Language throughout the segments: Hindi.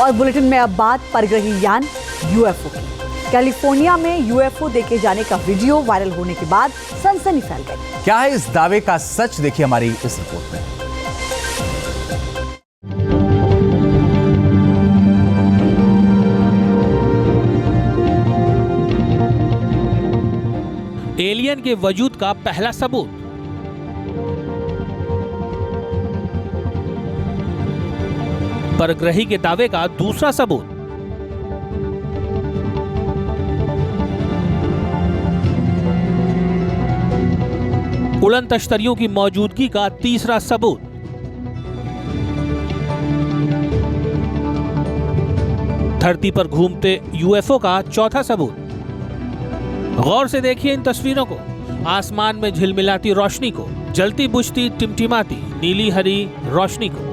और बुलेटिन में अब बात परग्रही यान यूएफओ की। कैलिफोर्निया में यूएफओ देखे जाने का वीडियो वायरल होने के बाद सनसनी फैल गई। क्या है इस दावे का सच, देखिए हमारी इस रिपोर्ट में। एलियन के वजूद का पहला सबूत। परग्रही के दावे का दूसरा सबूत। उड़न तश्तरियों की मौजूदगी का तीसरा सबूत। धरती पर घूमते यूएफओ का चौथा सबूत। गौर से देखिए इन तस्वीरों को, आसमान में झिलमिलाती रोशनी को, जलती बुझती टिमटिमाती नीली हरी रोशनी को,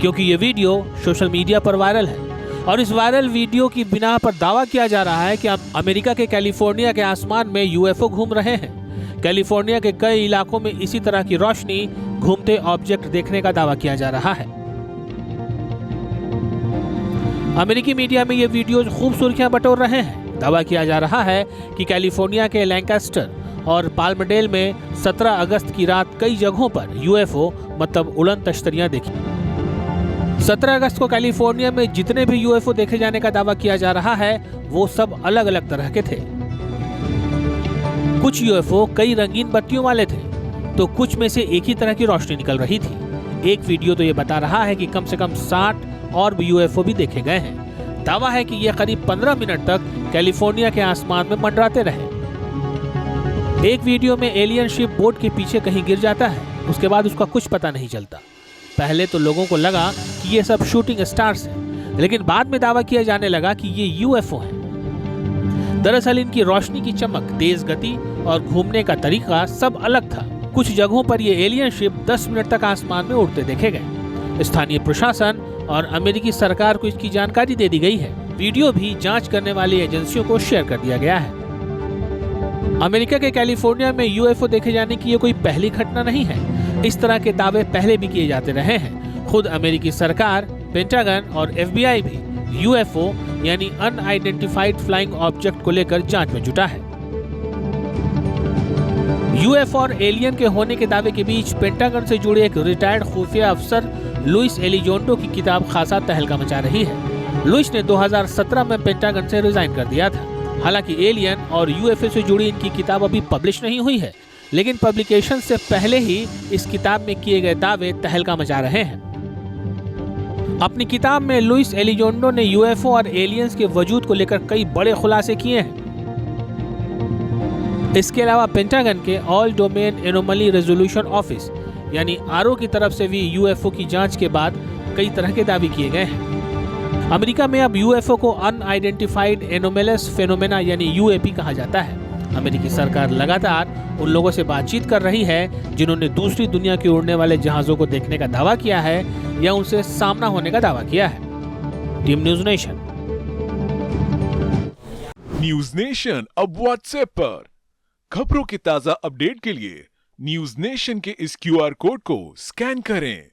क्योंकि ये वीडियो सोशल मीडिया पर वायरल है और इस वायरल वीडियो की बिना पर दावा किया जा रहा है कि अमेरिका के कैलिफोर्निया के आसमान में यूएफओ घूम रहे हैं। कैलिफोर्निया के कई इलाकों में इसी तरह की रोशनी, घूमते ऑब्जेक्ट देखने का दावा किया जा रहा है। अमेरिकी मीडिया में ये वीडियोज खूब सुर्खियां बटोर रहे हैं। दावा किया जा रहा है कि कैलिफोर्निया के लैंकास्टर और पाल्मडेल में 17 अगस्त की रात कई जगहों पर यूएफओ मतलब उड़न तश्तरियां देखी। 17 अगस्त को कैलिफोर्निया में जितने भी यूएफओ देखे जाने का दावा किया जा रहा है वो सब अलग अलग तरह के थे। कुछ यूएफओ कई रंगीन बत्तियों वाले थे तो कुछ में से एक ही तरह की रोशनी निकल रही थी। एक वीडियो तो ये बता रहा है कि कम से कम 60 और भी यूएफओ भी देखे गए हैं। दावा है कि ये करीब 15 मिनट तक कैलिफोर्निया के आसमान में मंडराते रहे। एक वीडियो में एलियन शिप बोट के पीछे कहीं गिर जाता है, उसके बाद उसका कुछ पता नहीं चलता। पहले तो लोगों को लगा कि ये सब शूटिंग स्टार्स हैं, लेकिन बाद में दावा किया जाने लगा कि ये यूएफओ हैं। दरअसल इनकी रोशनी की चमक, तेज गति और घूमने का तरीका सब अलग था। कुछ जगहों पर ये एलियन शिप 10 मिनट तक आसमान में उड़ते देखे गए। स्थानीय प्रशासन और अमेरिकी सरकार को इसकी जानकारी दे दी गई है। वीडियो भी जांच करने वाली एजेंसियों को शेयर कर दिया गया है। अमेरिका के कैलिफोर्निया में यूएफओ देखे जाने की ये कोई पहली घटना नहीं है। इस तरह के दावे पहले भी किए जाते रहे हैं। खुद अमेरिकी सरकार, पेंटागन और एफबीआई भी यूएफओ यानी अनआइडेंटिफाइड फ्लाइंग ऑब्जेक्ट को लेकर जांच में जुटा है। यूएफओ और एलियन के होने के दावे के बीच पेंटागन से जुड़े एक रिटायर्ड खुफिया अफसर लुइस एलिजोंडो की किताब खासा तहलका मचा रही है। लुइस ने 2017 में पेंटागन से रिजाइन कर दिया था। हालांकि एलियन और यूएफओ से जुड़ी इनकी किताब अभी पब्लिश नहीं हुई है, लेकिन पब्लिकेशन से पहले ही इस किताब में किए गए दावे तहलका मचा रहे हैं। अपनी किताब में लुइस एलिजोंडो ने यूएफओ और एलियंस के वजूद को लेकर कई बड़े खुलासे किए हैं। इसके अलावा पेंटागन के all domain anomaly resolution office यानी आरओ की तरफ से भी यूएफओ की जांच के बाद कई तरह के दावे किए गए हैं। अमेरिका में अब यूएफओ को अनआइडेंटिफाइड एनोमेलस फेनोमेना यानी यूएपी कहा जाता है। अमेरिकी सरकार लगातार उन लोगों से बातचीत कर रही है जिन्होंने दूसरी दुनिया के उड़ने वाले जहाजों को देखने का दावा किया है या उनसे सामना होने का दावा किया है। Team news nation. News nation अब व्हाट्सएप पर खबरों की ताजा अपडेट के लिए न्यूज़ नेशन के इस क्यूआर कोड को स्कैन करें।